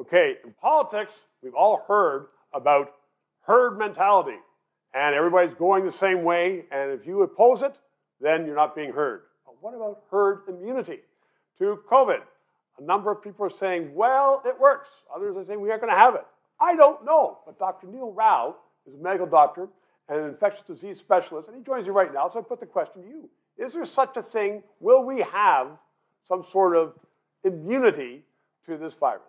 Okay, in politics, we've all heard about herd mentality, and everybody's going the same way, and if you oppose it, then you're not being heard. But what about herd immunity to COVID? A number of people are saying, well, it works. Others are saying we aren't going to have it. I don't know, but Dr. Neil Rao is a medical doctor and an infectious disease specialist, and he joins me right now, so I put the question to you. Is there such a thing? Will we have some sort of immunity to this virus?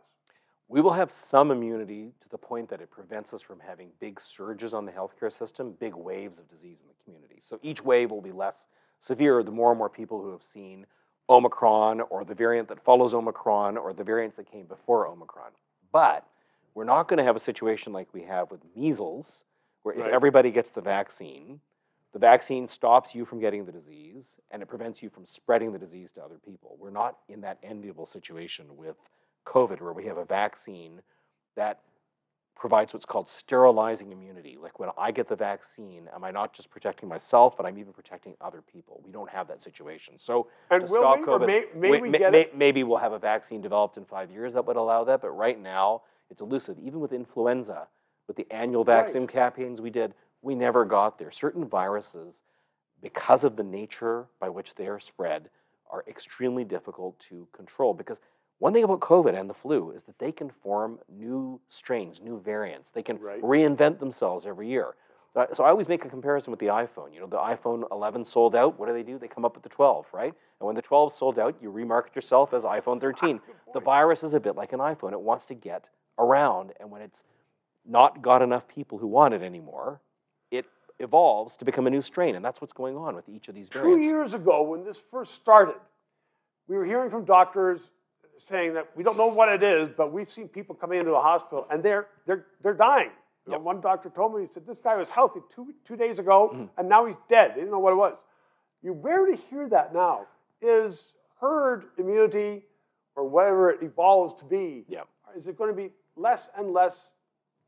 We will have some immunity to the point that it prevents us from having big surges on the healthcare system, big waves of disease in the community. So each wave will be less severe the more and more people who have seen Omicron or the variant that follows Omicron or the variants that came before Omicron. But we're not going to have a situation like we have with measles, where if everybody gets the vaccine stops you from getting the disease and it prevents you from spreading the disease to other people. We're not in that enviable situation with COVID, where we have a vaccine that provides what's called sterilizing immunity. Like when I get the vaccine, am I not just protecting myself, but I'm even protecting other people? We don't have that situation. So and to stop COVID, maybe we'll have a vaccine developed in 5 years that would allow that, but right now it's elusive. Even with influenza, with the annual vaccine campaigns we did, we never got there. Certain viruses, because of the nature by which they are spread, are extremely difficult to control. Because one thing about COVID and the flu is that they can form new strains, new variants. They can reinvent themselves every year. So I always make a comparison with the iPhone. You know, the iPhone 11 sold out. What do? They come up with the 12, right? And when the 12 sold out, you remarket yourself as iPhone 13. The virus is a bit like an iPhone. It wants to get around. And when it's not got enough people who want it anymore, it evolves to become a new strain. And that's what's going on with each of these variants. 2 years ago, when this first started, we were hearing from doctors saying that we don't know what it is, but we've seen people coming into the hospital and they're dying. You know, one doctor told me, he said, this guy was healthy two days ago, and now he's dead. They didn't know what it was. You rarely hear that now. Is herd immunity, or whatever it evolves to be, is it going to be less and less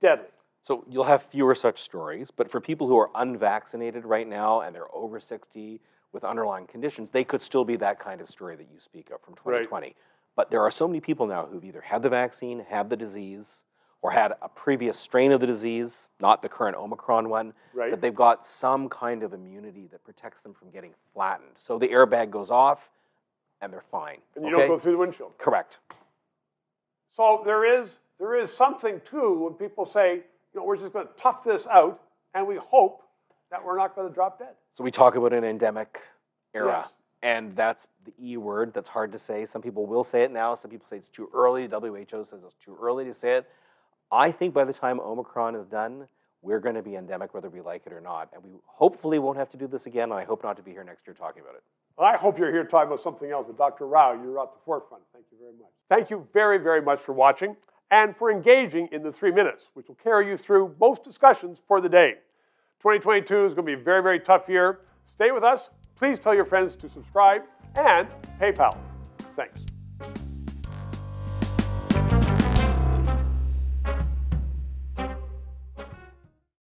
deadly? So you'll have fewer such stories, but for people who are unvaccinated right now and they're over 60 with underlying conditions, they could still be that kind of story that you speak of from 2020. Right. But there are so many people now who've either had the vaccine, have the disease, or had a previous strain of the disease, not the current Omicron one, that they've got some kind of immunity that protects them from getting flattened. So the airbag goes off, and they're fine. And you don't go through the windshield. Correct. So there is something, too, when people say, you know, we're just going to tough this out, and we hope that we're not going to drop dead. So we talk about an endemic era. Yes. And that's the E word. That's hard to say. Some people will say it now. Some people say it's too early. WHO says it's too early to say it. I think by the time Omicron is done, we're going to be endemic whether we like it or not. And we hopefully won't have to do this again, and I hope not to be here next year talking about it. Well, I hope you're here talking about something else, but Dr. Rao, you're at the forefront. Thank you very much. Thank you very, very much for watching and for engaging in the 3 minutes, which will carry you through most discussions for the day. 2022 is going to be a very, very tough year. Stay with us. Please tell your friends to subscribe and PayPal. Thanks.